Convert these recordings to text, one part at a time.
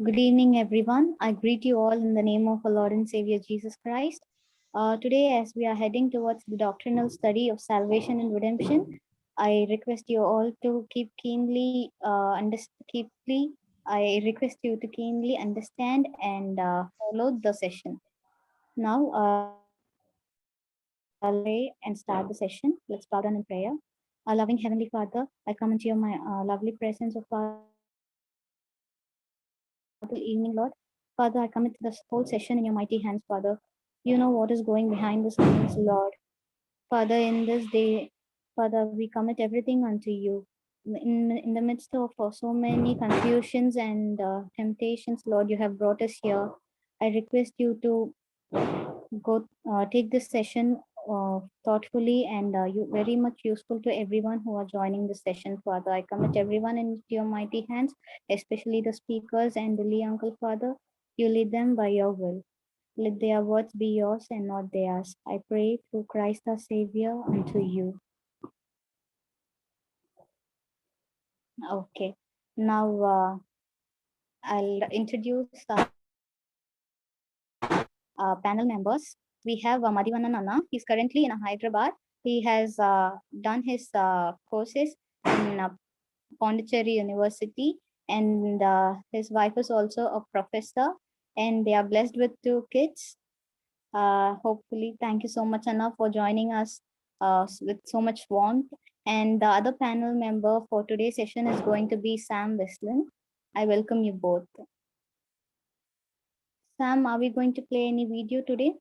Good evening, everyone. I greet you all in the name of our Lord and Savior Jesus Christ. Today, as we are heading towards the doctrinal study of salvation and redemption, I request you all to I request you to keenly understand and follow the session. Now, let's pray and start the session. Let's bow down in prayer. Our loving Heavenly Father, I come into your lovely presence of Father evening, Lord. Father, I commit this whole session in your mighty hands, Father. You know what is going behind the scenes, Lord. Father, in this day, Father, we commit everything unto you. In the midst of so many confusions and temptations, Lord, you have brought us here. I request you to go take this session thoughtfully and you very much useful to everyone who are joining this session, Father. I commit everyone into your mighty hands, especially the speakers and the Lee Uncle, Father. You lead them by your will. Let their words be yours and not theirs. I pray through Christ our Savior unto you. Okay. Now I'll introduce panel members. We have Madhivanan Anna. He's currently in Hyderabad. He has done his courses in Pondicherry University, and his wife is also a professor, and they are blessed with 2 kids. Hopefully, thank you so much, Anna, for joining us with so much warmth. And the other panel member for today's session is going to be Sam Westlin. I welcome you both. Sam, are we going to play any video today?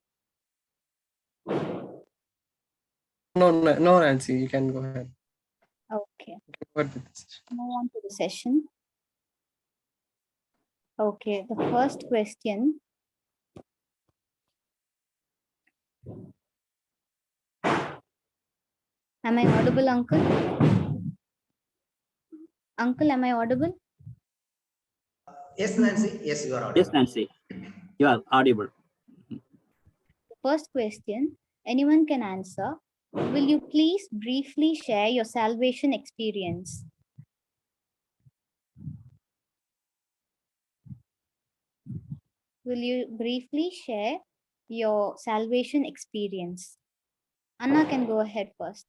No, Nancy, you can go ahead. Okay. Go ahead with this. Move on to the session. Okay, the first question. Am I audible, Uncle? Uncle, am I audible? Yes, Nancy. Yes, you are audible. Yes, Nancy. You are audible. First question, anyone can answer. Will you please briefly share your salvation experience? Will you briefly share your salvation experience? Anna can go ahead first.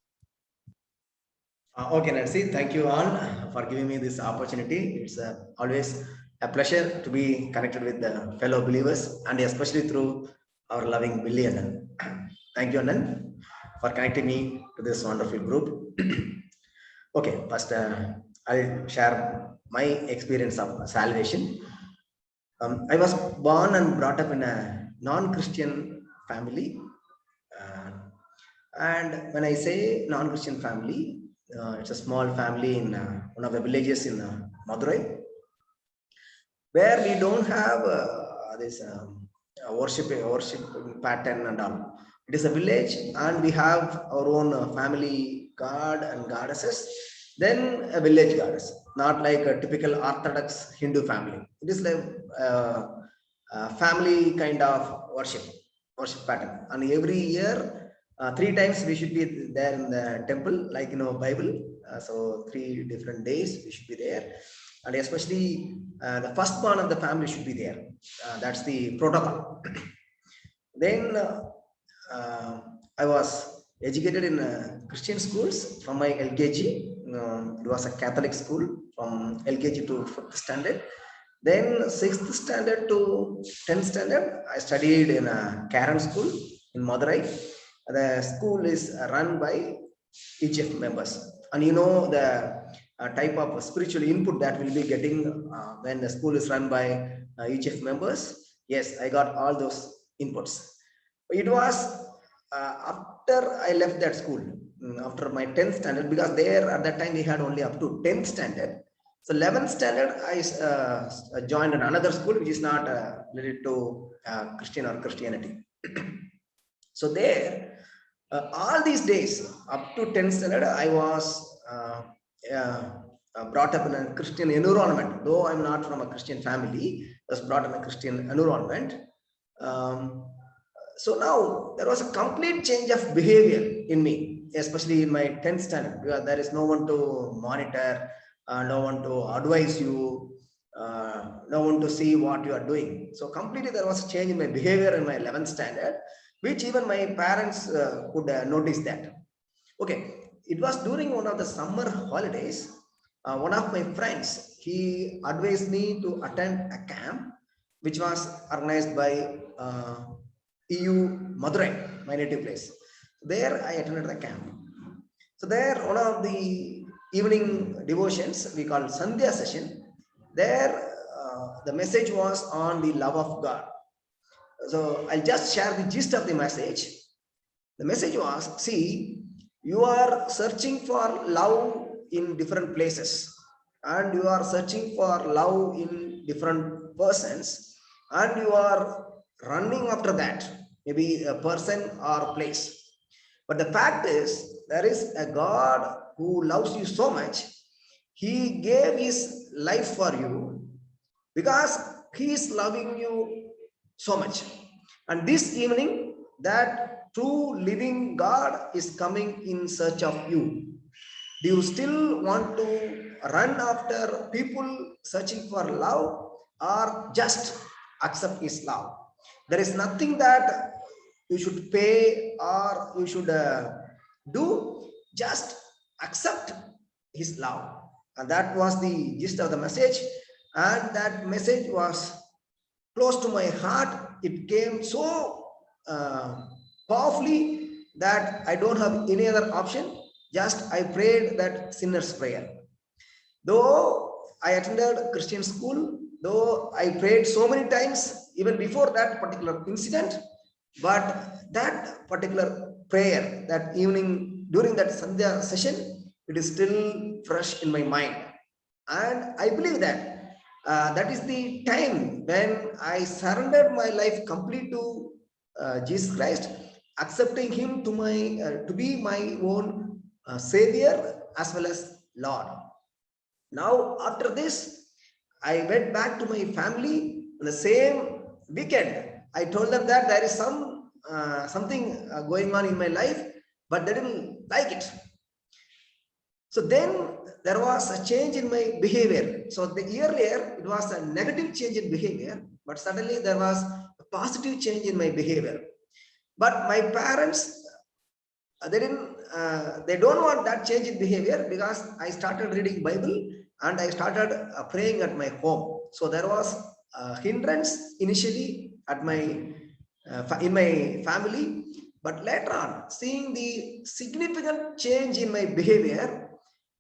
Okay, Nancy. Thank you all for giving me this opportunity. It's always a pleasure to be connected with the fellow believers and especially through our loving Billy Anand. Thank you, Anand, for connecting me to this wonderful group. Okay, first I'll share my experience of salvation. I was born and brought up in a non-Christian family. Uh, and when I say non-Christian family, it's a small family in one of the villages in Madurai, where we don't have this worship pattern and all. It is a village, and we have our own family god and goddesses. Then a village goddess, not like a typical Orthodox Hindu family. It is like family kind of worship pattern. And every year, 3 times we should be there in the temple, like Bible. So 3 different days we should be there, and especially the firstborn of the family should be there. That's the protocol. Then I was educated in Christian schools from my LKG. It was a Catholic school from LKG to 5th standard. Then 6th standard to 10th standard, I studied in a Karen school in Madurai. The school is run by EGF members, and the type of spiritual input that we'll be getting when the school is run by EGF members. Yes, I got all those inputs. It was after I left that school, after my 10th standard, because there at that time we had only up to 10th standard. So 11th standard, I joined another school which is not related to Christian or Christianity. So there, all these days, up to 10th standard, I was brought up in a Christian environment. Though I'm not from a Christian family, I was brought in a Christian environment. So now there was a complete change of behavior in me, especially in my 10th standard, because there is no one to monitor, no one to advise you. no one to see what you are doing. So completely there was a change in my behavior in my 11th standard, which even my parents could notice that. Okay, it was during one of the summer holidays. One of my friends, he advised me to attend a camp, which was organized by EU Madurai, my native place. There I attended the camp. So there, one of the evening devotions we call Sandhya session. There, the message was on the love of God. So I'll just share the gist of the message. The message was, see, you are searching for love in different places, and you are searching for love in different persons, and you are running after that, maybe a person or place. But the fact is, there is a God who loves you so much. He gave his life for you because he is loving you so much. And this evening, that true living God is coming in search of you. Do you still want to run after people searching for love, or just accept his love? There is nothing that you should pay or you should do, just accept his love. And that was the gist of the message. And that message was close to my heart. It came so powerfully that I don't have any other option. Just I prayed that sinner's prayer. Though I attended Christian school, though I prayed so many times, even before that particular incident, but that particular prayer, that evening during that Sandhya session, it is still fresh in my mind. And I believe that that is the time when I surrendered my life completely to Jesus Christ, accepting Him to be my own Savior as well as Lord. Now, after this, I went back to my family on the same weekend. I told them that there is something going on in my life, but they didn't like it. So then there was a change in my behavior. So the earlier it was a negative change in behavior, but suddenly there was a positive change in my behavior. But my parents, they don't want that change in behavior, because I started reading Bible and I started praying at my home. So there was a hindrance initially at my in my family, but later on, seeing the significant change in my behavior,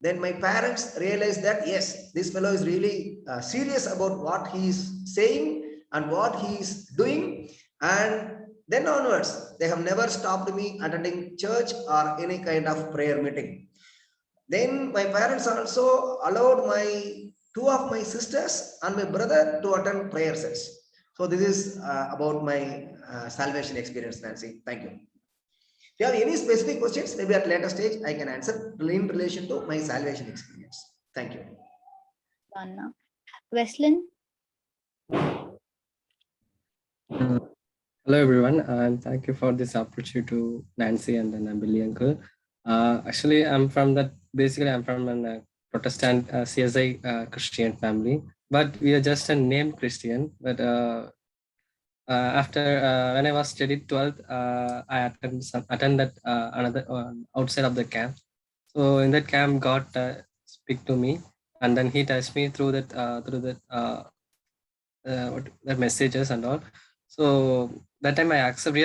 then my parents realized that yes, this fellow is really serious about what he is saying and what he is doing. And then onwards, they have never stopped me attending church or any kind of prayer meeting. Then my parents also allowed my two of my sisters and my brother to attend prayer sets. So this is about my salvation experience, Nancy. Thank you. If you have any specific questions, maybe at later stage I can answer in relation to my salvation experience. Thank you. Anna. Weslin, Hello everyone, and thank you for this opportunity to Nancy and then Billy uncle. Actually, I'm from a Protestant CSI Christian family, but we are just a named Christian. But after when I was studied 12th, I attended another outside of the camp. So in that camp, God speak to me, and then He touched me through the messages and all. So that time I accept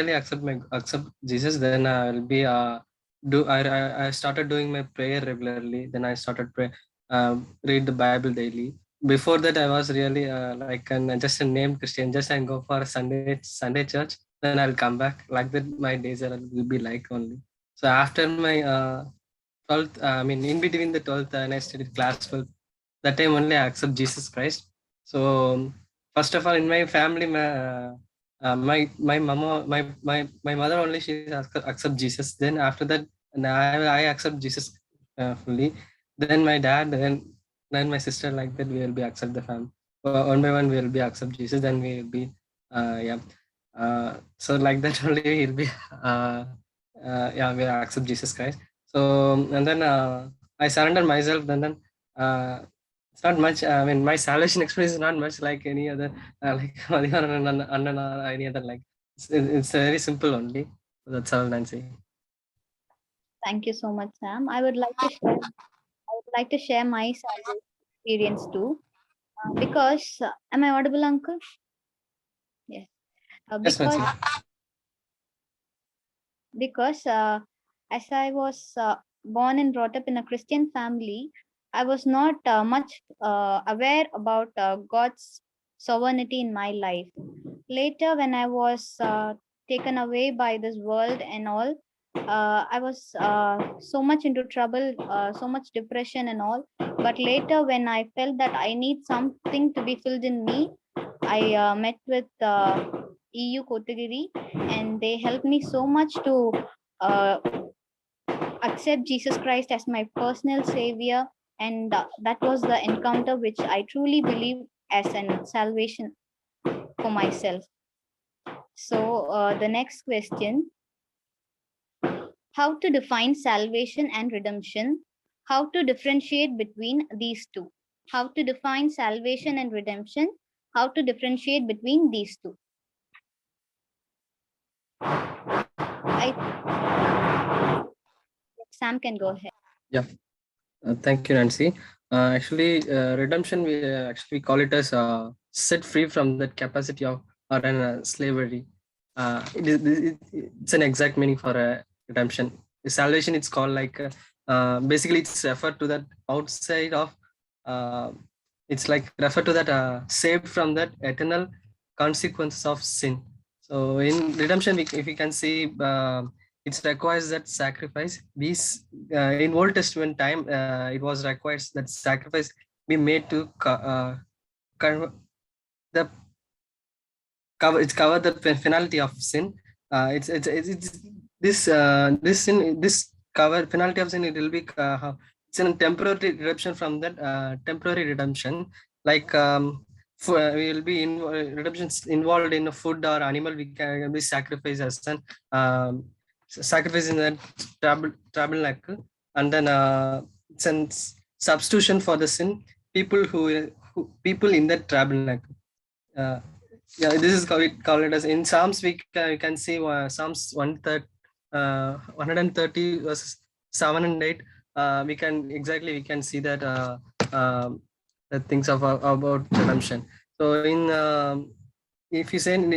Jesus. Then I will be I started doing my prayer regularly. Then I started read the Bible daily. Before that, I was really just a named Christian. Just I go for Sunday church. Then I'll come back. Like that, my days will be like only. So after my 12th, in between the 12th and I studied class 12th, that time only I accept Jesus Christ. So first of all, in my family, my mother only, she accept Jesus. Then after that, I accept Jesus fully. Then my dad, then my sister, like that we will be accept the family. One by one we will be accept Jesus. Then we will be so like that only he'll be we accept Jesus Christ. So and then I surrender myself. Then It's not much. I mean, my salvation experience is not much like any other, like Madhivanan and Annan or any other. Like it's very simple only. That's all, Nancy. Thank you so much, Sam. I would like to share my salvation experience too. Because am I audible, Uncle? Yes. Yes, Nancy. Because as I was born and brought up in a Christian family, I was not much aware about God's sovereignty in my life. Later, when I was taken away by this world and all, I was so much into trouble, so much depression and all. But later, when I felt that I need something to be filled in me, I met with EU Kotagiri, and they helped me so much to uh, accept Jesus Christ as my personal savior. And that was the encounter which I truly believe as an salvation for myself. So, the next question: how to define salvation and redemption? How to differentiate between these two? How to define salvation and redemption? How to differentiate between these two? Sam can go ahead. Yeah. Thank you, Nancy. Actually, redemption, we call it as set free from that capacity of or an slavery. It's an exact meaning for redemption. Salvation, it's called like basically it's referred to that outside of. Uh, it's like refer to that saved from that eternal consequences of sin. So in redemption, if we can see, it requires that sacrifice. These in Old Testament time, it was requires that sacrifice be made to cover the cover the penalty of sin. It's this sin, this cover penalty of sin. It will be it's a temporary redemption from that temporary redemption. Like we will be in redemptions involved in a food or animal. We can be sacrificed as an sacrifice in that tabernacle, and then it's a substitution for the sin. People in that tabernacle. Uh, yeah, this is call it as in Psalms. We can see Psalms 130 verses 7 and 8. We can see that the things about redemption. So in if you see in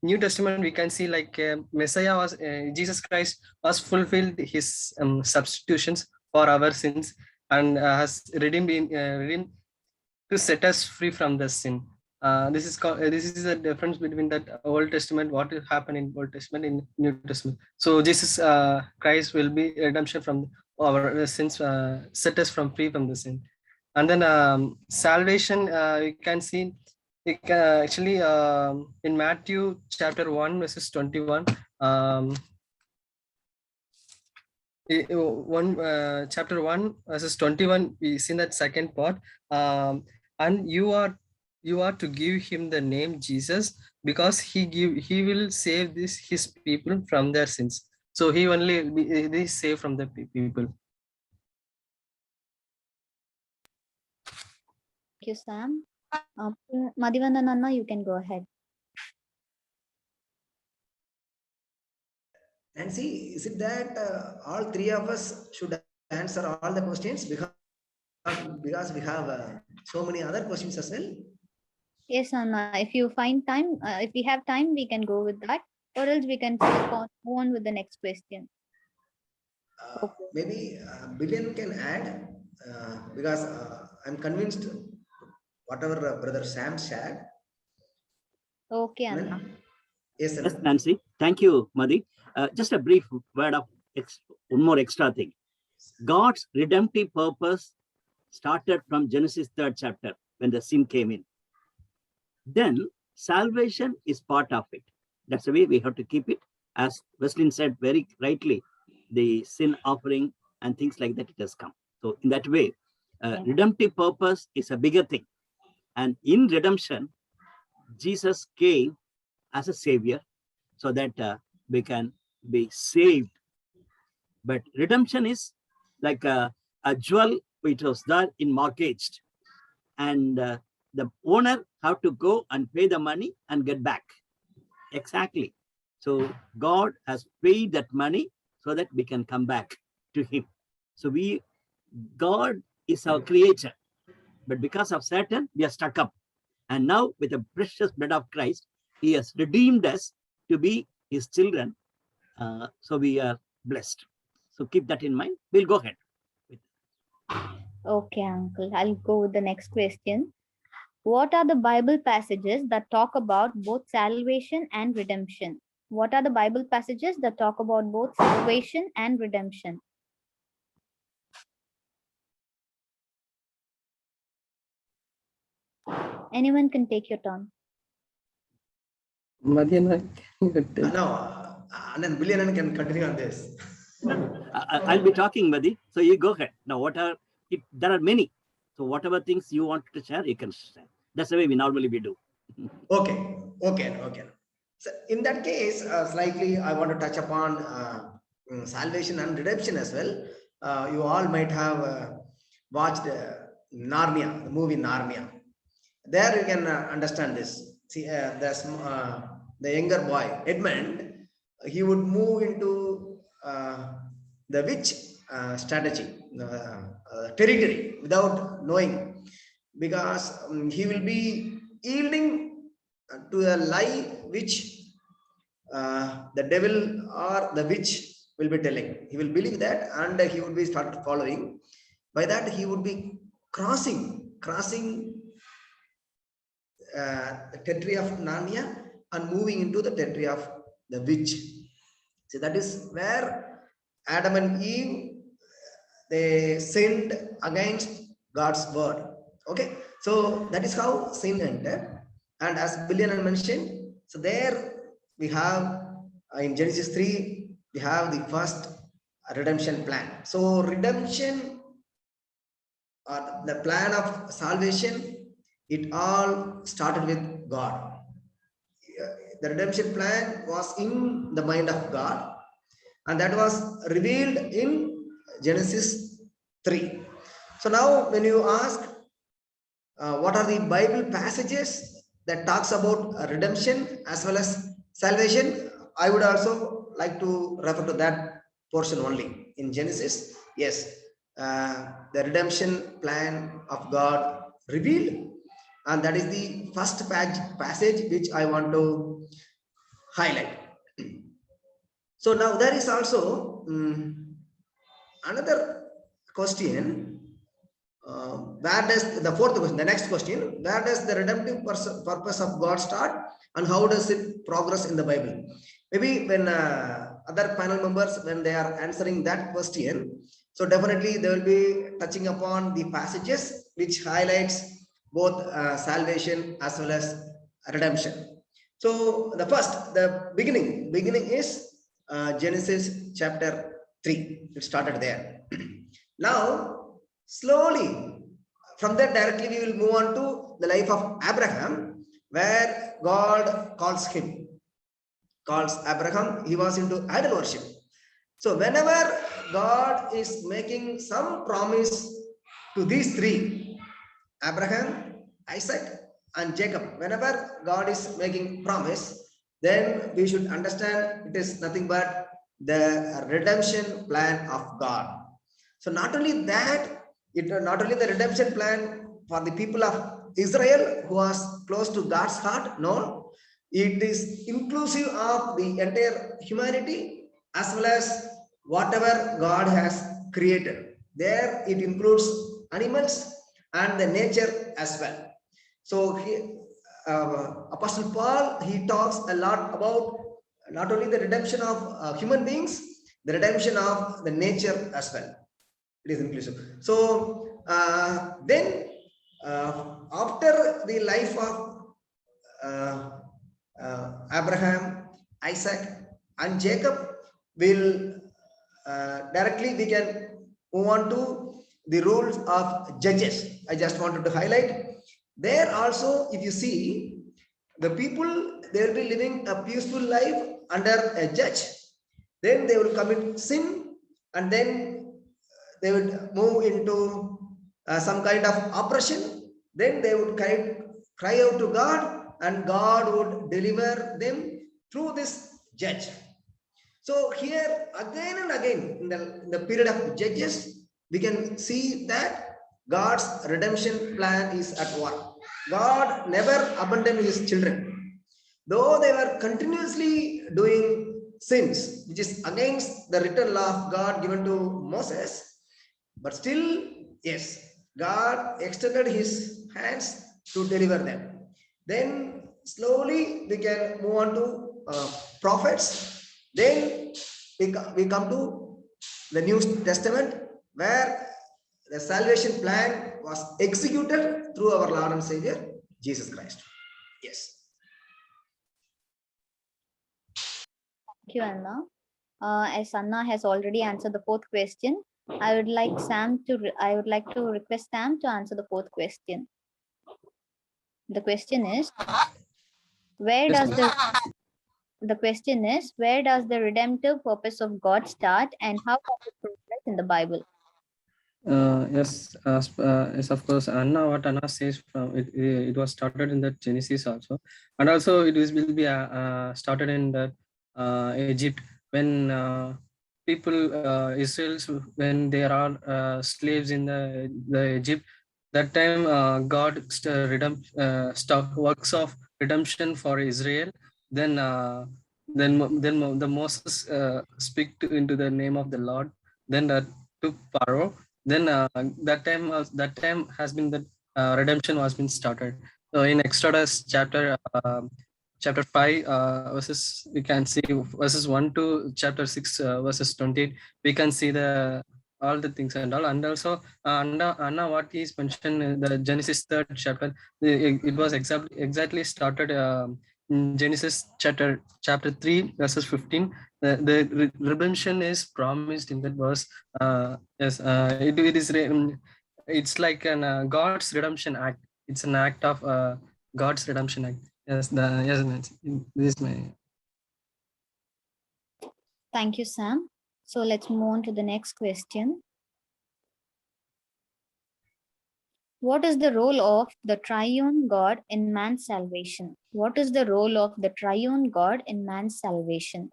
New Testament, we can see like Messiah was Jesus Christ was fulfilled his substitutions for our sins and has redeemed to set us free from the sin. This is the difference between that Old Testament, what will happen in Old Testament, in New Testament. So Jesus Christ will be redemption from our sins, set us from free from the sin. And then salvation, you can see it actually in Matthew chapter 1 verses 21. Chapter 1 verses 21, we see that second part, and you are to give him the name Jesus, because he will save his people from their sins. So he only be saved from the people. Thank you, Sam. Madhivanan Anna, you can go ahead. Nancy, is it that all three of us should answer all the questions because we have so many other questions as well? Yes, Anna. If you find time, if we have time, we can go with that, or else we can move on with the next question. Maybe Billion can add because I'm convinced whatever Brother Sam shared. Okay, Anna. Yes, sir. Yes, Nancy. Thank you, Madhi. Just a brief word of one more extra thing. God's redemptive purpose started from Genesis 3rd chapter when the sin came in. Then salvation is part of it. That's the way we have to keep it. As Wesley said very rightly, the sin offering and things like that, it has come. So in that way, redemptive purpose is a bigger thing. And in redemption, Jesus came as a savior so that we can be saved. But redemption is like a jewel it was there in mortgaged, and the owner have to go and pay the money and get back. Exactly. So God has paid that money so that we can come back to him. So God is our creator, but because of Satan, we are stuck up. And now with the precious blood of Christ, he has redeemed us to be his children. So we are blessed. So keep that in mind. We'll go ahead. Okay, uncle. I'll go with the next question. What are the Bible passages that talk about both salvation and redemption? What are the Bible passages that talk about both salvation and redemption? Anyone can take your turn. Madhyana, No, and then Billion can continue on this. I'll be talking, Madi. So you go ahead. Now, there are many. So whatever things you want to share, you can share. That's the way we normally do. Okay. So in that case, slightly I want to touch upon salvation and redemption as well. You all might have watched Narnia, the movie Narnia. There you can understand this. See, the younger boy, Edmund, he would move into the witch strategy, territory without knowing, because he will be yielding to a lie which the devil or the witch will be telling. He will believe that, and he would be start following. By that, he would be crossing the territory of Narnia and moving into the territory of the witch. So that is where Adam and Eve, they sinned against God's word. Okay, so that is how sin entered. And as Billion mentioned, so there we have in Genesis 3, we have the first redemption plan. So redemption, the plan of salvation, it all started with God. The redemption plan was in the mind of God, and that was revealed in Genesis 3. So now when you ask what are the Bible passages that talks about redemption as well as salvation, I would also like to refer to that portion only. In Genesis, yes, the redemption plan of God revealed, and that is the first passage which I want to highlight. So now there is also another question. Where does the fourth question, the next question, where does the redemptive purpose of God start, and how does it progress in the Bible? Maybe when other panel members, when they are answering that question, so definitely they will be touching upon the passages which highlights both salvation as well as redemption. So the beginning is Genesis chapter 3. It started there. Now slowly from there directly we will move on to the life of Abraham, where God calls Abraham. He was into idol worship. So whenever God is making some promise to these three, Abraham, Isaac, and Jacob, whenever God is making promise, then we should understand it is nothing but the redemption plan of God. So not only that, not only the redemption plan for the people of Israel who was close to God's heart, no, it is inclusive of the entire humanity as well as whatever God has created. There it includes animals and the nature as well. So Apostle Paul, he talks a lot about not only the redemption of human beings, the redemption of the nature as well. It is inclusive. So then after the life of Abraham, Isaac, and Jacob, will directly we can move on to the rules of judges. I just wanted to highlight there also. If you see, the people, they will be living a peaceful life under a judge, then they will commit sin, and then they would move into some kind of oppression, then they would cry out to God, and God would deliver them through this judge. So here again and again in the period of Judges, we can see that God's redemption plan is at work. God never abandoned his children. Though they were continuously doing sins, which is against the written law of God given to Moses, but still, yes, God extended his hands to deliver them. Then slowly we can move on to prophets. Then we come to the New Testament, where the salvation plan was executed through our Lord and Savior, Jesus Christ. Yes. Thank you, Anna. As Anna has already answered the fourth question, I would like to request Sam to answer the fourth question. The question is, where Yes, does ma'am. the question is, where does the redemptive purpose of God start, and how does it progress in the Bible? Yes, yes, of course. What Anna says from it, it was started in the Genesis also, and also will be started in the Egypt, when people Israel's, when they are slaves in the Egypt. That time God works of redemption for Israel. Then the Moses into the name of the Lord. Then to Pharaoh. Then that time has been the redemption was been started. So in Exodus chapter 5 verses, we can see verses 1 to chapter 6 verses 28, we can see the all the things and all. And also Anna what is mentioned in the Genesis 3rd chapter, it was exactly started in Genesis chapter 3 verses 15. The redemption is promised in that verse. Yes, it's like an God's redemption act. It's an act of God's redemption act. Yes, Nancy, this is my. Thank you, Sam. So let's move on to the next question. What is the role of the triune God in man's salvation? What is the role of the triune God in man's salvation?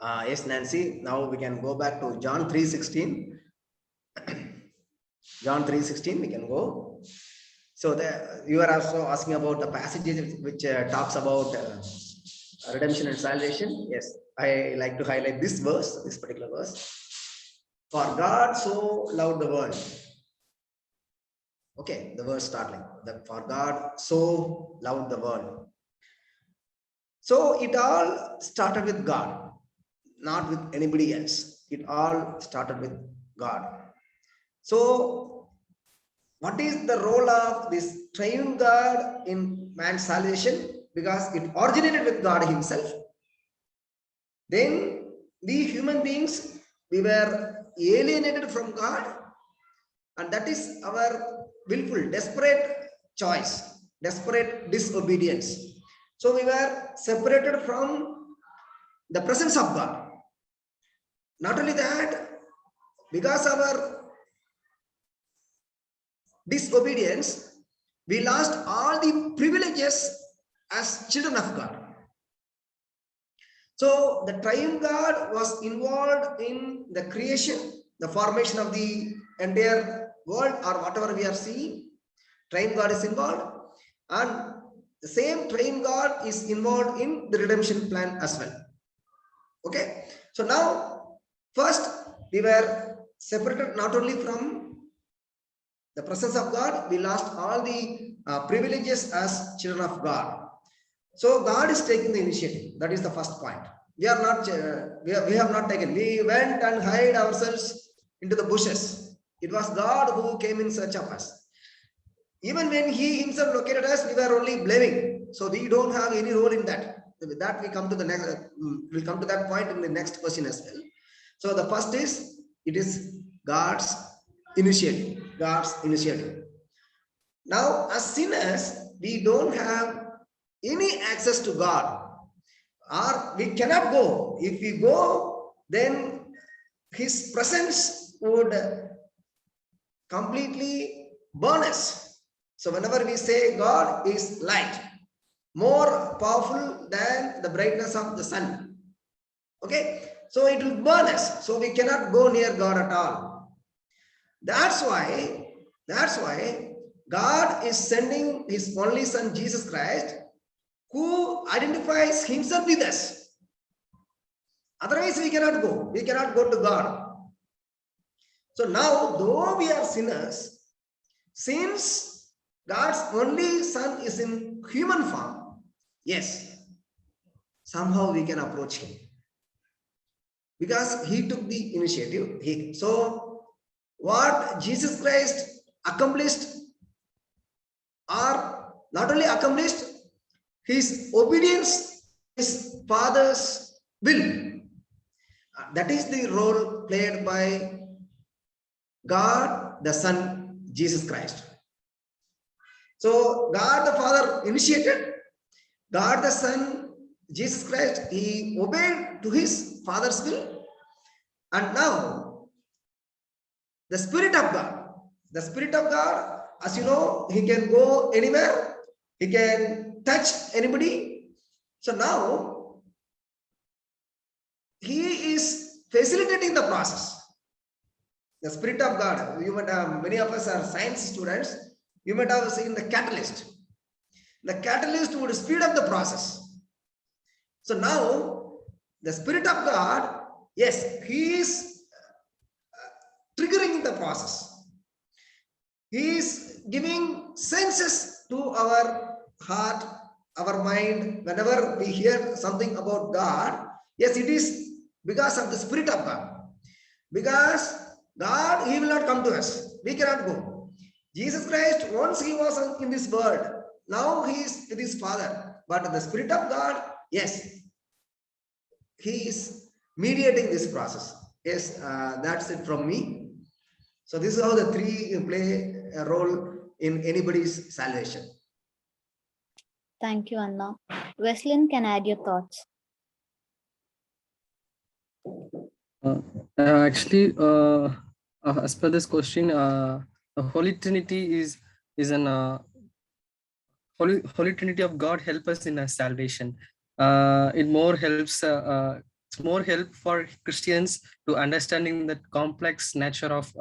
Yes, Nancy. Now we can go back to John 3:16. John 3:16, we can go. So you are also asking about the passages which talks about redemption and salvation. Yes, I like to highlight this verse, this particular verse. For God so loved the world. Okay, the verse starting. For God so loved the world. So it all started with God, not with anybody else. It all started with God. So what is the role of this triune God in man's salvation? Because it originated with God himself. Then we human beings, we were alienated from God, and that is our willful, desperate choice, desperate disobedience. So we were separated from the presence of God. Not only that, because of our disobedience, we lost all the privileges as children of God. So the triune God was involved in the creation, the formation of the entire world, or whatever we are seeing. Triune God is involved, and the same triune God is involved in the redemption plan as well. Okay, so now first we were separated not only from the presence of God, we lost all the privileges as children of God. So God is taking the initiative. That is the first point. We are not, we have not taken. We went and hid ourselves into the bushes. It was God who came in search of us. Even when He Himself located us, we were only blaming. So we don't have any role in that. With that, we come to the next. We'll come to that point in the next question as well. So the first is, it is God's initiative. God's initiative. Now, as sinners, we don't have any access to God, or we cannot go. If we go, then his presence would completely burn us. So whenever we say God is light, more powerful than the brightness of the sun. Okay, so it will burn us. So we cannot go near God at all. That's why God is sending his only son Jesus Christ, who identifies himself with us. Otherwise, we cannot go. We cannot go to God. So now, though we are sinners, since God's only son is in human form, yes, somehow we can approach him. Because he took the initiative. So what Jesus Christ accomplished, or not only accomplished, his obedience, his Father's will. That is the role played by God the Son, Jesus Christ. So God the Father initiated, God the Son, Jesus Christ, he obeyed to his Father's will. And now the Spirit of God, as you know, he can go anywhere, he can touch anybody. So now he is facilitating the process. The Spirit of God, you might have, many of us are science students, you might have seen the catalyst. The catalyst would speed up the process. So now the Spirit of God, yes, he is triggering the process. He is giving senses to our heart, our mind. Whenever we hear something about God, yes, it is because of the Spirit of God. Because God, he will not come to us. We cannot go. Jesus Christ, once he was in this world, now he is with his Father. But the Spirit of God, yes, he is mediating this process. Yes, that's it from me. So this is how the three play a role in anybody's salvation. Thank you, Anna. Wesleyan can add your thoughts. Actually, as per this question, the Holy Trinity is an Holy Trinity of God help us in our salvation. It more helps. It's more help for Christians to understanding the complex nature of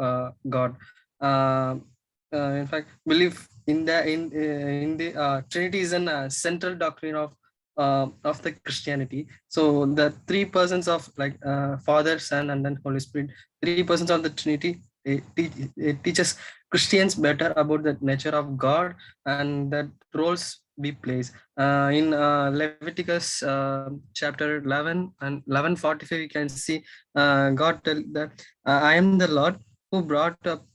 God. In fact, believe in the Trinity is a central doctrine of the Christianity. So the three persons of Father, Son, and then Holy Spirit, three persons of the Trinity, it teaches Christians better about the nature of God and that roles we plays. In Leviticus chapter 11 and 11:45, you can see God tell that I am the Lord who brought up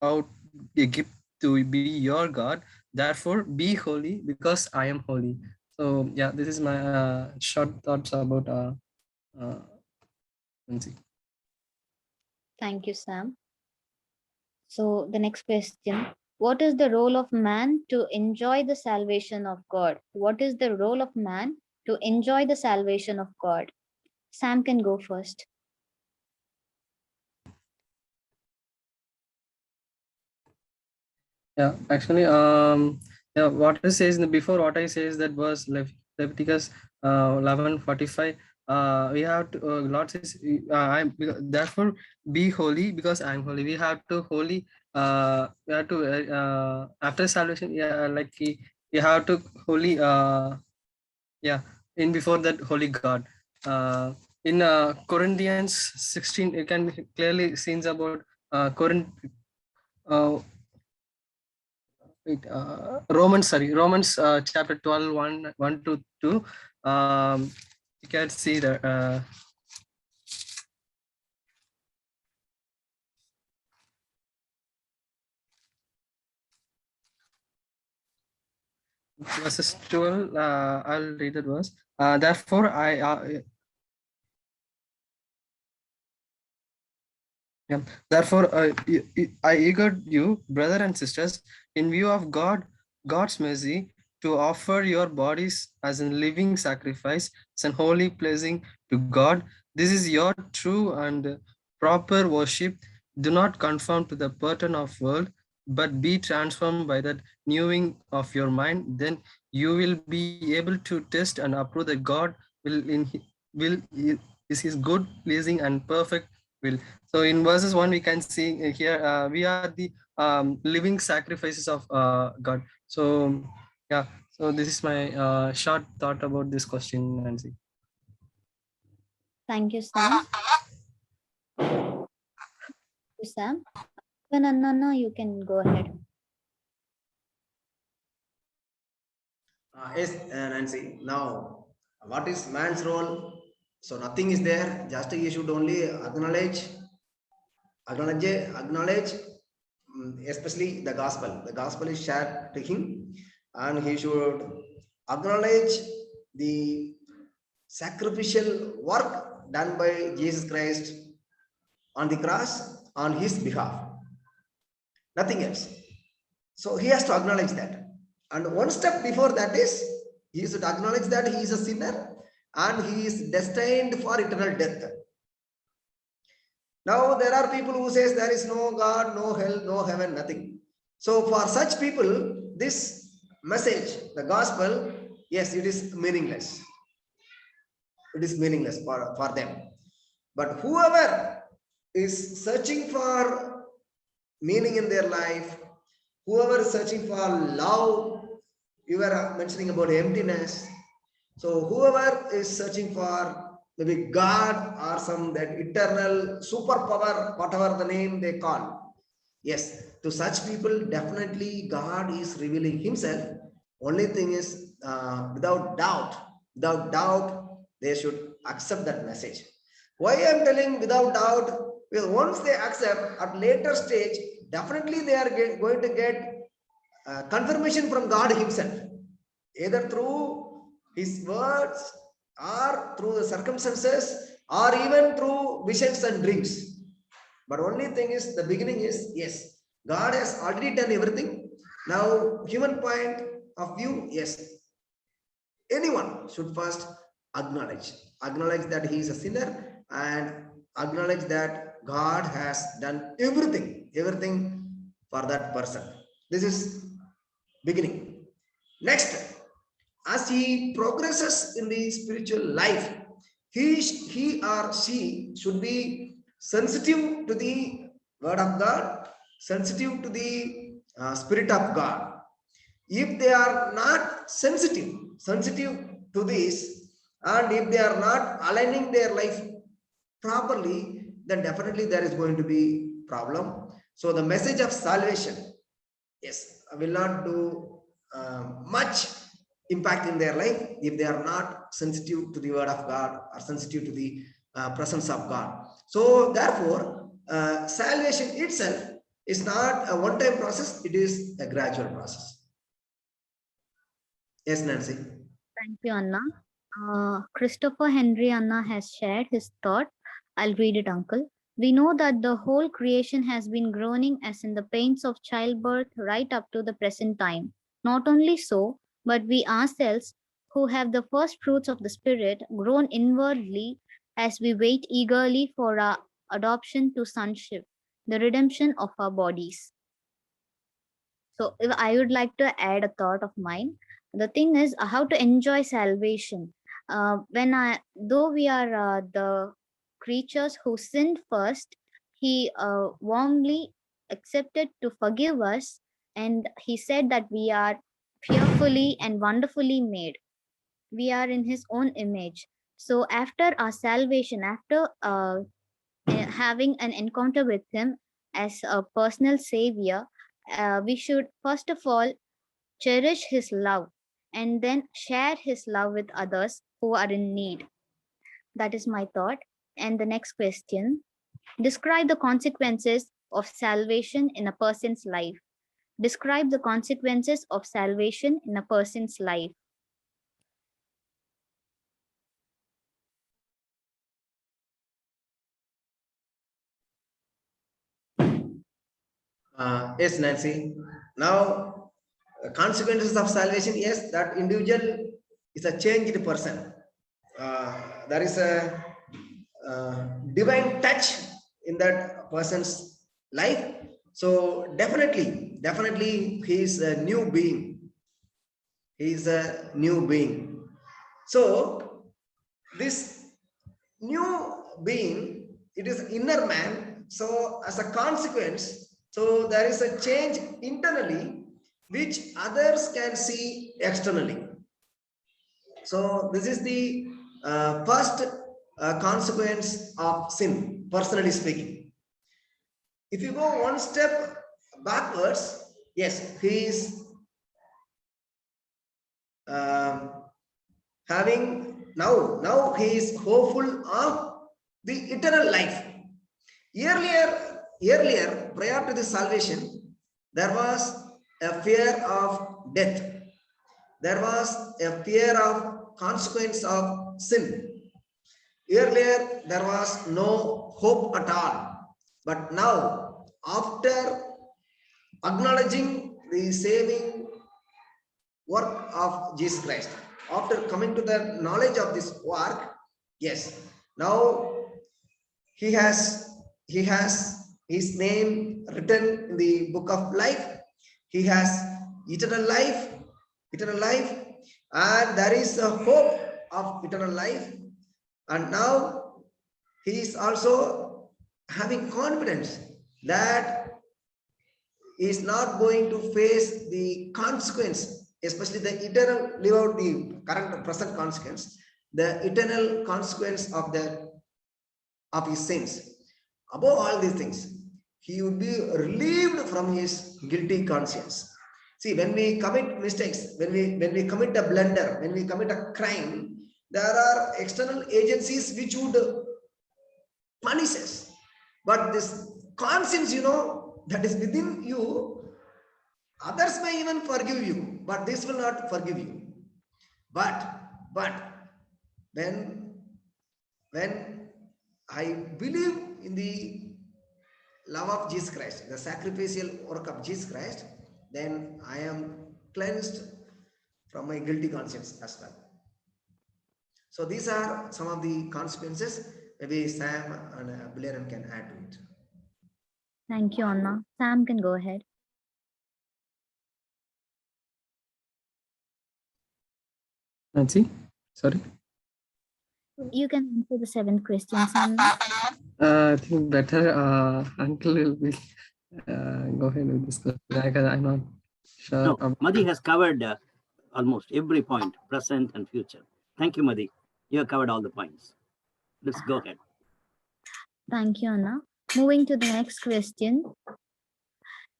out Egypt to be your God. Therefore, be holy because I am holy. So yeah, this is my short thoughts about Thank you, Sam. So the next question, what is the role of man to enjoy the salvation of God? What is the role of man to enjoy the salvation of God? Sam can go first. Yeah, actually, yeah, what I says before, what I say is that was Leviticus 11:45. We have to Lord says, therefore be holy because I am holy. We have to holy. We have to after salvation. Yeah, we have to holy. Yeah, in before that holy God. In Corinthians 16, you can clearly see about Corinth. Romans chapter 12, 1 to 2. You can see that. Verses 12, I'll read that verse. Therefore, I urge you, brother and sisters, in view of God's mercy, to offer your bodies as a living sacrifice, as an holy pleasing to God. This is your true and proper worship. Do not conform to the pattern of world, but be transformed by that renewing of your mind. Then you will be able to test and approve that God will is His good, pleasing, and perfect will. So in verses 1, we can see here we are the living sacrifices of God. So yeah, so this is my short thought about this question, Nancy. Thank you, Sam. Sam. Then Anna, you can go ahead. Yes, Nancy. Now, what is man's role? So nothing is there. Just he should only acknowledge, especially the gospel. The gospel is shared to him, and he should acknowledge the sacrificial work done by Jesus Christ on the cross on his behalf. Nothing else. So he has to acknowledge that. And one step before that is he should acknowledge that he is a sinner and he is destined for eternal death. Now there are people who says there is no God, no hell, no heaven, nothing. So for such people, this message, the gospel, yes, it is meaningless. It is meaningless for them. But whoever is searching for meaning in their life, whoever is searching for love, you were mentioning about emptiness. So whoever is searching for maybe God or some that eternal superpower, whatever the name they call, yes, to such people definitely God is revealing himself. Only thing is without doubt they should accept that message. Why I'm telling without doubt? Because once they accept, at later stage definitely they are going to get confirmation from God himself, either through his words or through the circumstances or even through visions and dreams. But only thing is, the beginning is, yes, God has already done everything. Now human point of view, yes, anyone should first acknowledge that he is a sinner and acknowledge that God has done everything for that person. This is beginning. Next, as he progresses in the spiritual life, he or she should be sensitive to the word of God, sensitive to the spirit of God. If they are not sensitive to this, and if they are not aligning their life properly, then definitely there is going to be problem. So the message of salvation, yes, will not do much impact in their life if they are not sensitive to the word of God or sensitive to the presence of God. So therefore, salvation itself is not a one-time process, it is a gradual process. Yes, Nancy. Thank you, Anna. Christopher Henry Anna has shared his thought. I'll read it, Uncle. We know that the whole creation has been groaning as in the pains of childbirth right up to the present time. Not only so, but we ourselves, who have the first fruits of the Spirit, groan inwardly as we wait eagerly for our adoption to sonship, the redemption of our bodies. So, if I would like to add a thought of mine. The thing is how to enjoy salvation. Though we are the creatures who sinned first, He warmly accepted to forgive us, and He said that we are fearfully and wonderfully made. We are in His own image. So, after our salvation, after having an encounter with Him as a personal Savior, we should first of all cherish His love and then share His love with others who are in need. That is my thought. And the next question, describe the consequences of salvation in a person's life. Describe the consequences of salvation in a person's life. Yes, Nancy. Now, consequences of salvation, yes, that individual is a changed person. There is a divine touch in that person's life. So definitely he is a new being. He is a new being. So this new being, it is inner man. So as a consequence, so there is a change internally which others can see externally. So this is the first consequence of sin, personally speaking. If you go one step backwards, yes, he is having now he is hopeful of the eternal life. Earlier, prior to the salvation, there was a fear of death. There was a fear of consequence of sin. Earlier, there was no hope at all. But now, after acknowledging the saving work of Jesus Christ, after coming to the knowledge of this work, yes, now he has his name written in the book of life. He has eternal life, and there is a hope of eternal life. And now he is also having confidence that he is not going to face the consequence, especially the eternal, leave out the current present consequence, the eternal consequence of his sins. Above all these things, he would be relieved from his guilty conscience. See, when we commit mistakes, when we commit a blunder, when we commit a crime, there are external agencies which would punish us. But this conscience, that is within you, others may even forgive you, but this will not forgive you. But when I believe in the love of Jesus Christ, the sacrificial work of Jesus Christ, then I am cleansed from my guilty conscience as well. So these are some of the consequences. Maybe Sam and Billiram can add to it. Thank you, Anna. Sam can go ahead. Nancy, sorry. You can answer the 7th question, Sam. I think better Uncle will be go ahead with this question. I'm not sure. No, Madhi has covered almost every point, present and future. Thank you, Madhi. You have covered all the points. Let's go ahead. Thank you, Anna. Moving to the next question.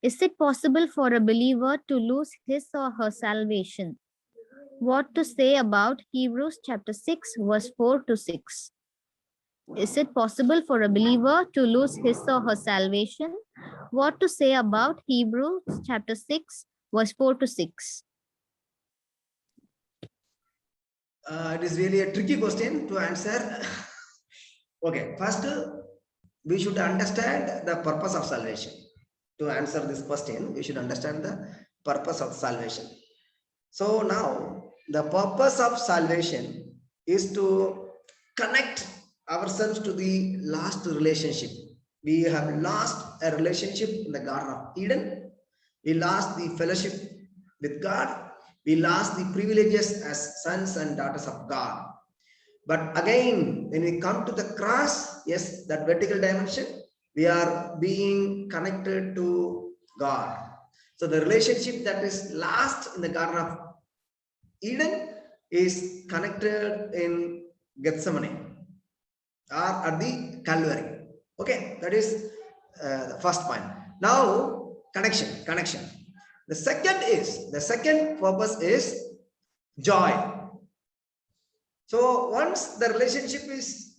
Is it possible for a believer to lose his or her salvation? What to say about Hebrews chapter 6, verse 4 to 6? Is it possible for a believer to lose his or her salvation? What to say about Hebrews chapter 6, verse 4 to 6? It is really a tricky question to answer. Okay, first we should understand the purpose of salvation. To answer this question, we should understand the purpose of salvation. So now, the purpose of salvation is to connect ourselves to the last relationship. We have lost a relationship in the Garden of Eden. We lost the fellowship with God. We lost the privileges as sons and daughters of God. But again, when we come to the cross, yes, that vertical dimension, we are being connected to God. So the relationship that is lost in the Garden of Eden is connected in Gethsemane or at the Calvary. Okay, that is the first point. Now, connection. The second purpose is joy. So once the relationship is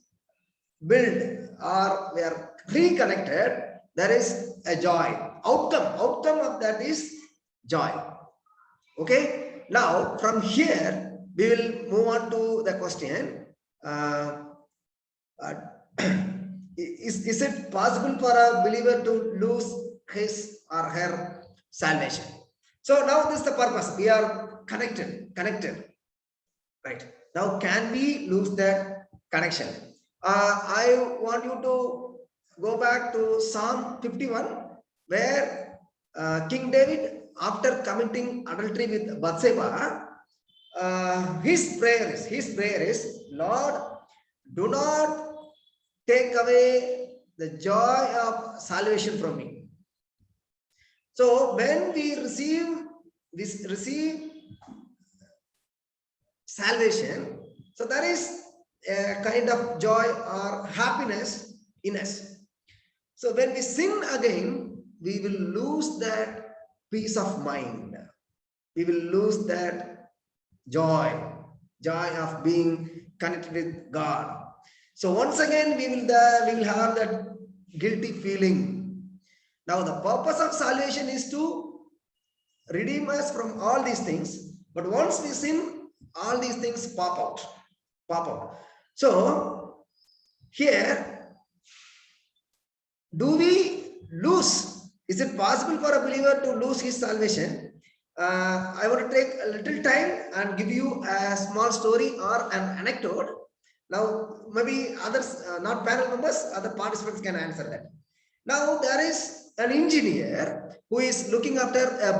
built or we are reconnected, there is a joy. Outcome of that is joy. Okay. Now from here we will move on to the question. Is it possible for a believer to lose his or her salvation? So now this is the purpose. We are connected. Right. Now, can we lose that connection? I want you to go back to Psalm 51, where King David, after committing adultery with Bathsheba, his prayer is, Lord, do not take away the joy of salvation from me. So when we receive salvation, so there is a kind of joy or happiness in us. So when we sin again, we will lose that peace of mind. We will lose that joy of being connected with God. So once again, we will have that guilty feeling. Now the purpose of salvation is to redeem us from all these things. But once we sin, all these things pop out. So here, do we lose? Is it possible for a believer to lose his salvation? I want to take a little time and give you a small story or an anecdote. Now, maybe others, not panel members, other participants can answer that. Now, there is an engineer who is looking after a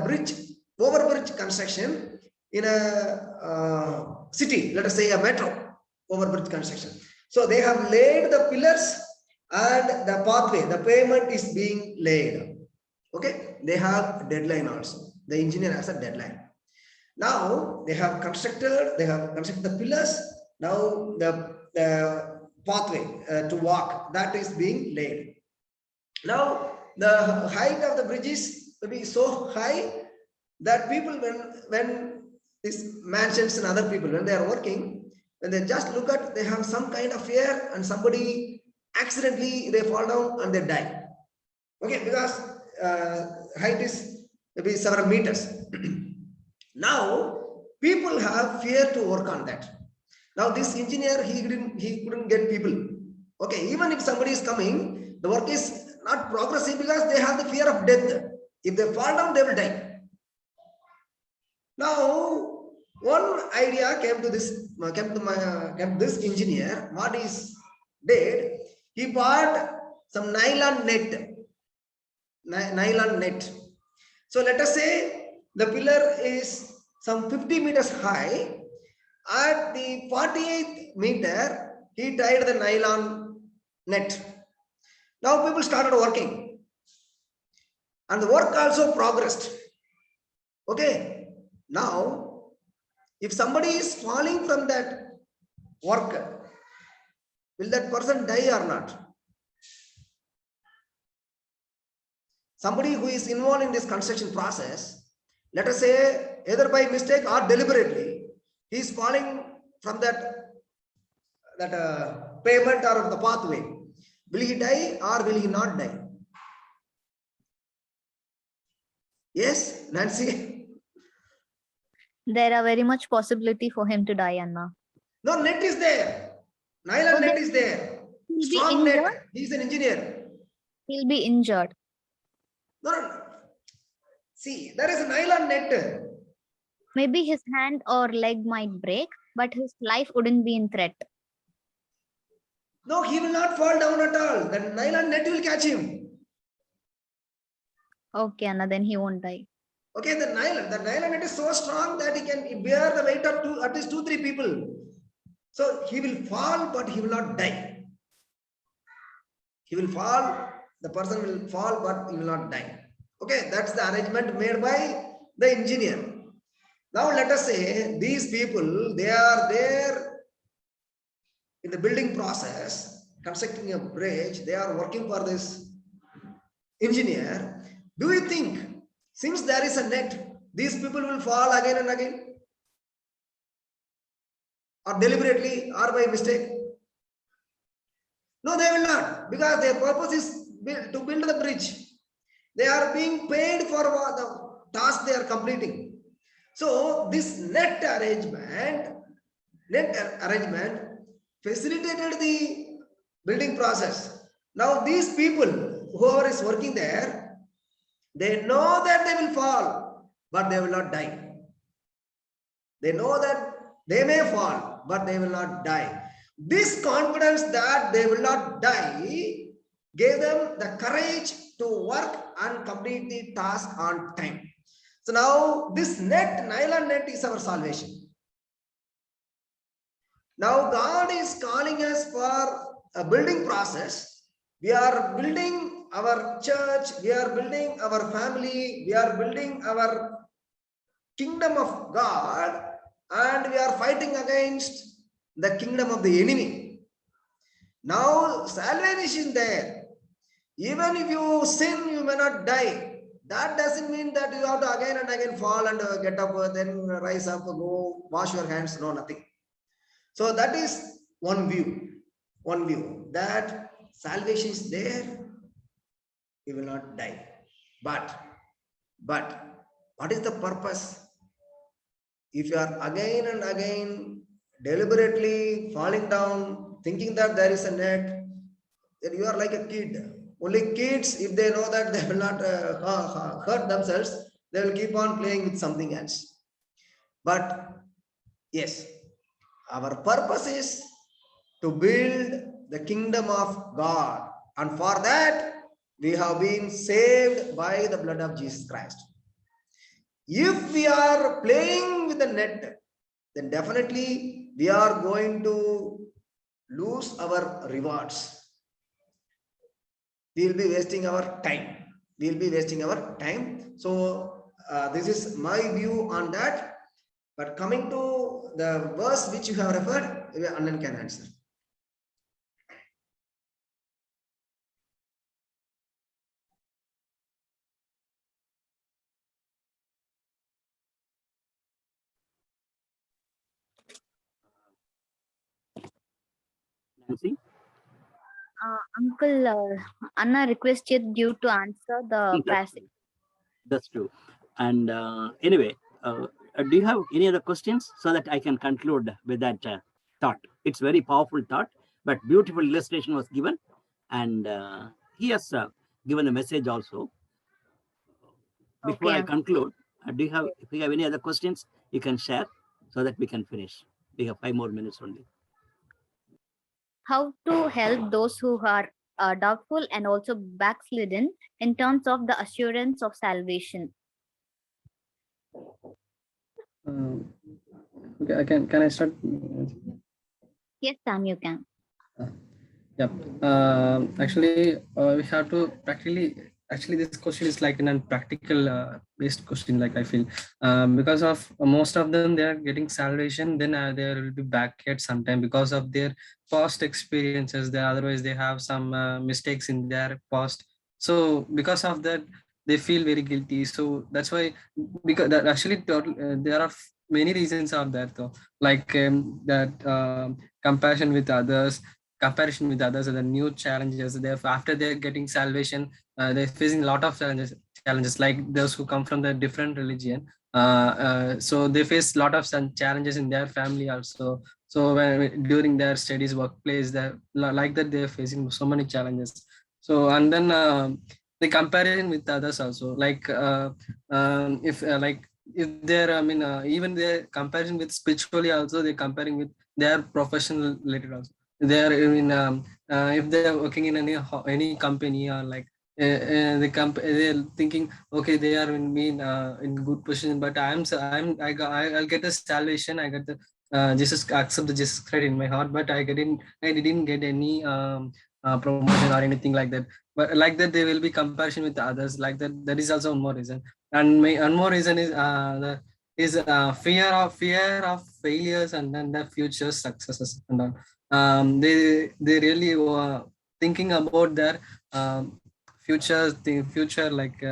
overbridge construction in a city, let us say a metro overbridge construction. So they have laid the pillars and the pathway, the pavement is being laid. Okay, they have deadline also. The engineer has a deadline. Now they have constructed the pillars. Now the pathway to walk, that is being laid. Now the height of the bridge is maybe so high that people, when these mansions and other people, when they are working, when they just look at, they have some kind of fear, and somebody accidentally they fall down and they die. Okay, because height is maybe several meters. Now people have fear to work on that. Now this engineer, he couldn't get people. Okay, even if somebody is coming, the work is not progressive because they have the fear of death. If they fall down, they will die. Now one idea came to this engineer. What he did, he bought some nylon net. So let us say the pillar is some 50 meters high. At the 48th meter, he tied the nylon net. Now people started working, and the work also progressed. Okay, now if somebody is falling from that work, will that person die or not? Somebody who is involved in this construction process, let us say either by mistake or deliberately, he is falling from that pavement or the pathway. Will he die or will he not die? Yes, Nancy? There are very much possibility for him to die, Anna. No, net is there. Nylon net is there. Strong net. He is an engineer. He'll be injured. No. See, there is a nylon net. Maybe his hand or leg might break, but his life wouldn't be in threat. No, he will not fall down at all. The nylon net will catch him. Okay, Anna, then he won't die. Okay, the nylon net is so strong that he can bear the weight of at least 2-3 people. So he will fall, but he will not die. He will fall, the person will fall, but he will not die. Okay, that's the arrangement made by the engineer. Now let us say these people, they are there in the building process, constructing a bridge, they are working for this engineer. Do you think, since there is a net, these people will fall again and again? Or deliberately or by mistake? No, they will not, because their purpose is to build the bridge. They are being paid for the task they are completing. So this net arrangement facilitated the building process. Now these people, whoever is working there, they know that they will fall, but they will not die. They know that they may fall, but they will not die. This confidence that they will not die gave them the courage to work and complete the task on time. So now this net, nylon net, is our salvation. Now God is calling us for a building process. We are building our church, we are building our family, we are building our kingdom of God, and we are fighting against the kingdom of the enemy. Now salvation is there. Even if you sin, you may not die. That doesn't mean that you have to again and again fall and get up, then rise up, go wash your hands. No, nothing. So that is one view. One view that salvation is there, you will not die. But what is the purpose? If you are again and again deliberately falling down, thinking that there is a net, then you are like a kid. Only kids, if they know that they will not hurt themselves, they will keep on playing with something else. But yes, our purpose is to build the kingdom of God. And for that, we have been saved by the blood of Jesus Christ. If we are playing with the net, then definitely we are going to lose our rewards. We will be wasting our time. We will be wasting our time. So this is my view on that. But coming to the verse which you have referred, Anand can answer. Nancy? Uncle, Anna requested you to answer the passage. That's true. And anyway, do you have any other questions so that I can conclude with that thought? It's very powerful thought, but beautiful illustration was given, and he has given a message also. Before Okay, I conclude, if you have any other questions, you can share so that we can finish. We have 5 more minutes only. how to help those who are doubtful and also backslidden in terms of the assurance of salvation? Okay, can I start? Yes, Sam, you can. Yeah. Actually, we have to practically. Actually, this question is like a practical based question. Like I feel, because of most of them, they are getting salvation. Then they will be back at some time because of their past experiences. They otherwise they have some mistakes in their past. So because of that, they feel very guilty. So that's why, because that actually there are many reasons of that though, like that compassion with others, comparison with others, and the new challenges. After they're getting salvation, they're facing a lot of challenges like those who come from the different religion. So they face a lot of challenges in their family also. So when during their studies, workplace, like that they're facing so many challenges. So and then the comparison with others also, like if if they're even their comparison with spiritually also, they're comparing with their professional related also. They're if they're working in any company, or like they're thinking, okay, they are in good position, but I'll get a salvation, I get the Jesus, accept the Jesus Christ in my heart, but I didn't get any promotion or anything like that. But like that, there will be comparison with others, like that. That is also one more reason. And one more reason is fear of failures, and then the future successes and all. They really thinking about their future, like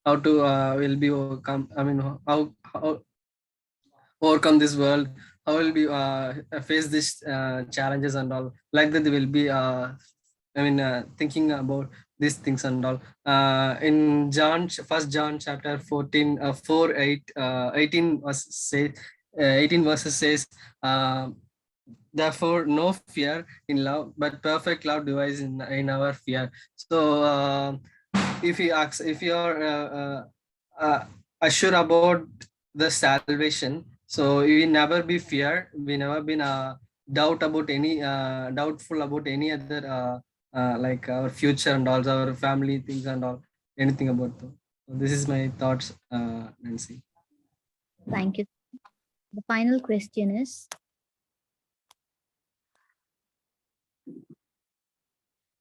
how to will be overcome. I mean, how overcome this world, how will be face these challenges and all, like that. They will be thinking about these things and all. In First John chapter 14 4 8 18 verses say 18 verses says, therefore no fear in love, but perfect love divides in our fear. So if you are assured about the salvation, so we never be fear, we never been doubtful about any other like our future and also our family things and all, anything about them. So this is my thoughts, Nancy. Thank you. The final question is,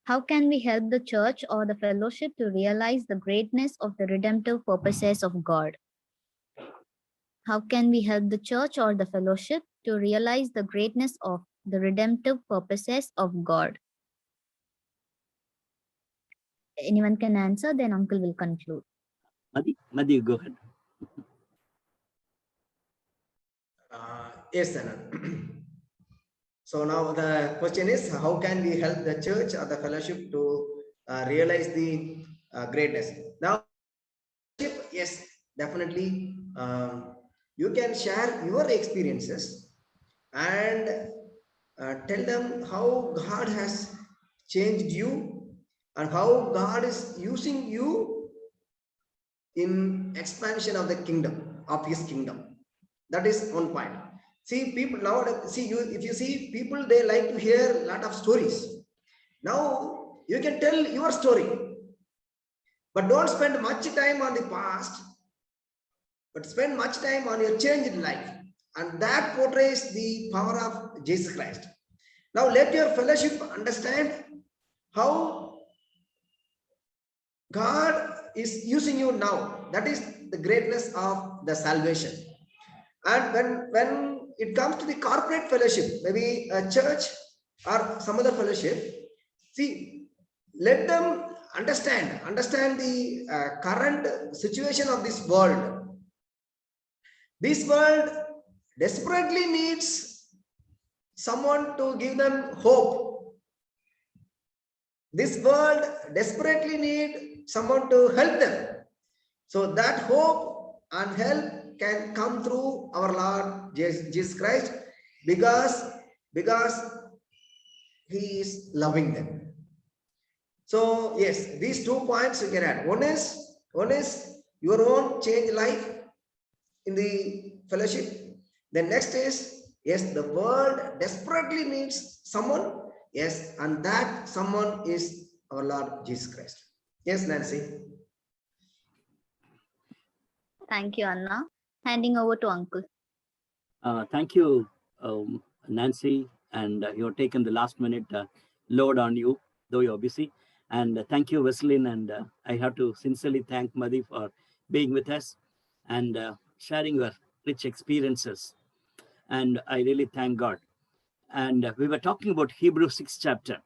how can we help the church or the fellowship to realize the greatness of the redemptive purposes of God? How can we help the church or the fellowship to realize the greatness of the redemptive purposes of God? Anyone can answer, then Uncle will conclude. Madhi, go ahead. Yes, Anand. So now the question is, how can we help the church or the fellowship to realize the greatness? Now, yes, definitely. You can share your experiences and tell them how God has changed you and how God is using you in expansion of the kingdom, of His kingdom. That is one point. See, people now, see you, if you see people, they like to hear a lot of stories. Now you can tell your story, but don't spend much time on the past, but spend much time on your changed life. And that portrays the power of Jesus Christ. Now let your fellowship understand how God is using you now. That is the greatness of the salvation. And when it comes to the corporate fellowship, maybe a church or some other fellowship, see, let them understand the current situation of this world. This world desperately needs someone to give them hope. This world desperately needs someone to help them. So that hope and help can come through our Lord Jesus Christ, because He is loving them. So yes, these 2 points you can add. One is your own change life in the fellowship. The next is, yes, the world desperately needs someone. Yes, and that someone is our Lord Jesus Christ. Yes, Nancy. Thank you, Anna. Handing over to Uncle. Thank you, Nancy, and you've taken the last minute load on you, though you're busy. And thank you, Wesley, and I have to sincerely thank Madhi for being with us and sharing your rich experiences. And I really thank God. And we were talking about Hebrews 6 chapter.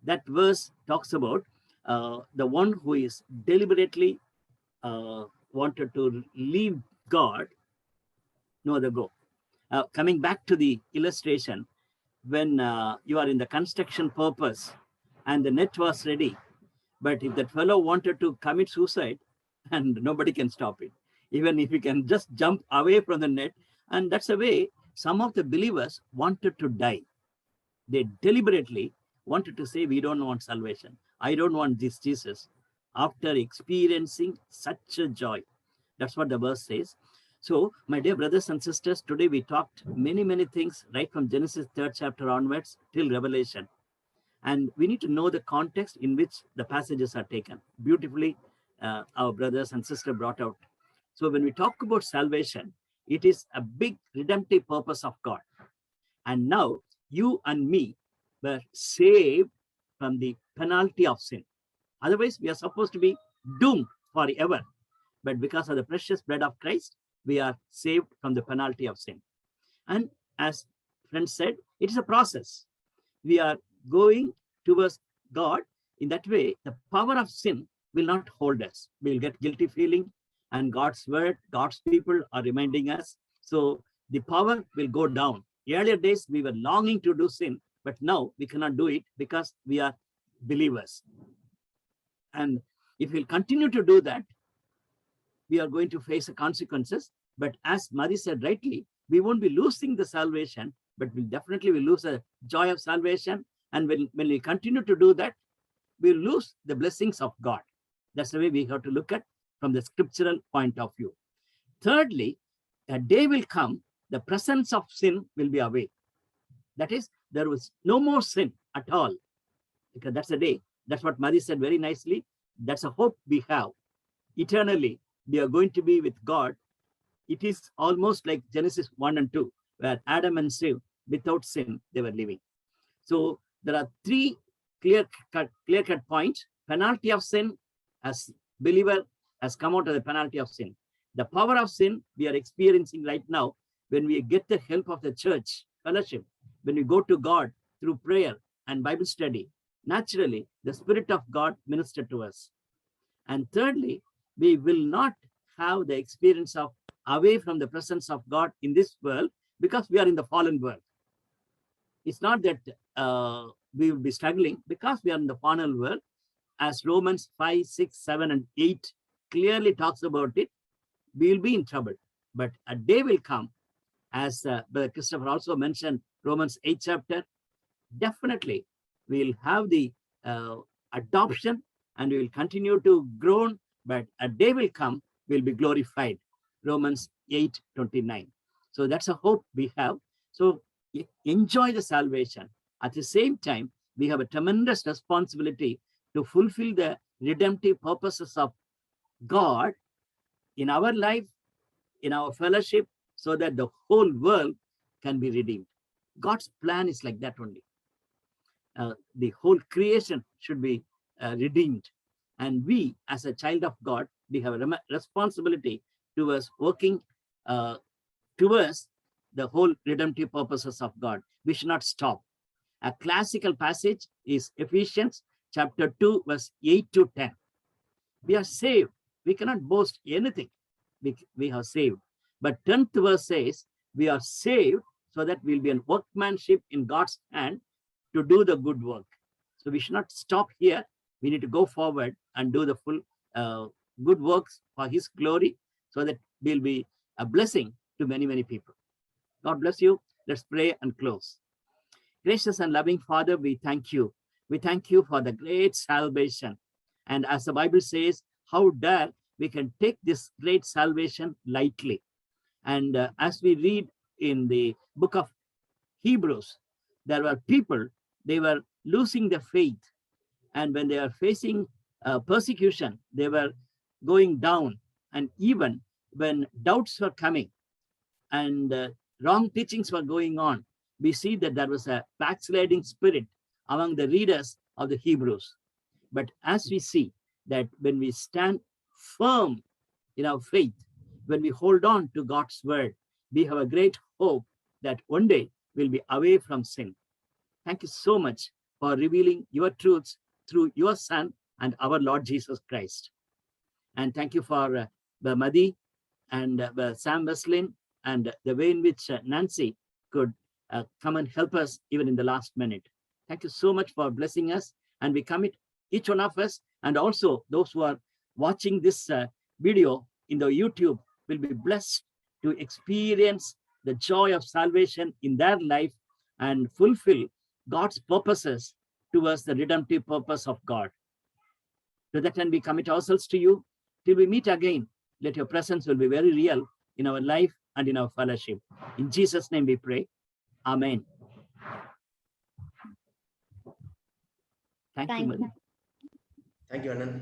That verse talks about the one who is deliberately wanted to leave God, no other go. Coming back to the illustration, when you are in the construction purpose and the net was ready, but if that fellow wanted to commit suicide, and nobody can stop it, even if you can just jump away from the net. And that's the way some of the believers wanted to die. They deliberately wanted to say, we don't want salvation. I don't want this Jesus, after experiencing such a joy. That's what the verse says. So, my dear brothers and sisters, today we talked many things right from Genesis 3rd chapter onwards till Revelation. And we need to know the context in which the passages are taken. Beautifully, our brothers and sisters brought out. So when we talk about salvation, it is a big redemptive purpose of God. And now you and me were saved from the penalty of sin. Otherwise, we are supposed to be doomed forever. But because of the precious blood of Christ, we are saved from the penalty of sin. And as friends said, it is a process. We are going towards God. In that way, the power of sin will not hold us. We will get guilty feeling, and God's word, God's people are reminding us. So the power will go down. Earlier days, we were longing to do sin, but now we cannot do it because we are believers. And if we'll continue to do that, we are going to face the consequences. But as Madhi said rightly, we won't be losing the salvation, but we'll definitely will lose the joy of salvation. And when we continue to do that, we'll lose the blessings of God. That's the way we have to look at from the scriptural point of view. Thirdly, a day will come, the presence of sin will be away. That is, there was no more sin at all, because that's the day That's what Mary said very nicely. That's a hope we have. Eternally, we are going to be with God. It is almost like Genesis 1 and 2, where Adam and Eve, without sin, they were living. So there are three clear-cut points. Penalty of sin, as believer has come out of the penalty of sin. The power of sin we are experiencing right now when we get the help of the church fellowship, when we go to God through prayer and Bible study. Naturally, the Spirit of God ministered to us. And thirdly, we will not have the experience of away from the presence of God in this world because we are in the fallen world. It's not that we will be struggling because we are in the fallen world. As Romans 5, 6, 7, and 8 clearly talks about it, we will be in trouble. But a day will come, as Brother Christopher also mentioned, Romans 8 chapter, definitely we will have the adoption and we will continue to groan, but a day will come, we'll be glorified. Romans 8:29. So that's a hope we have. So enjoy the salvation. At the same time, we have a tremendous responsibility to fulfill the redemptive purposes of God in our life, in our fellowship, so that the whole world can be redeemed. God's plan is like that only. The whole creation should be redeemed. And we, as a child of God, we have a responsibility towards working towards the whole redemptive purposes of God. We should not stop. A classical passage is Ephesians chapter 2, verse 8 to 10. We are saved. We cannot boast anything. We are saved. But 10th verse says, we are saved so that we'll be a workmanship in God's hand to do the good work. So we should not stop here. We need to go forward and do the full good works for His glory, so that we'll be a blessing to many, many people. God bless you. Let's pray and close. Gracious and loving Father, we thank you. We thank you for the great salvation. And as the Bible says, how dare we can take this great salvation lightly. And as we read in the book of Hebrews, there were people, they were losing their faith. And when they are facing persecution, they were going down. And even when doubts were coming and wrong teachings were going on, we see that there was a backsliding spirit among the readers of the Hebrews. But as we see that when we stand firm in our faith, when we hold on to God's word, we have a great hope that one day we'll be away from sin. Thank you so much for revealing your truths through your Son and our Lord Jesus Christ. And thank you for Madi and Sam Weslin and the way in which Nancy could come and help us even in the last minute. Thank you so much for blessing us. And we commit each one of us, and also those who are watching this video in the YouTube will be blessed to experience the joy of salvation in their life and fulfill God's purposes towards the redemptive purpose of God. To that end, we commit ourselves to you. Till we meet again, let your presence will be very real in our life and in our fellowship. In Jesus' name we pray. Amen. Thank you, Thank Madi. you. Thank you, Anand.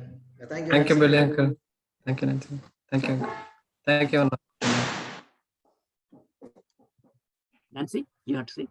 Thank you. Thank you, Nancy. Billy Uncle. Thank you, Nancy. Thank you. Thank you. Nancy, you have to say.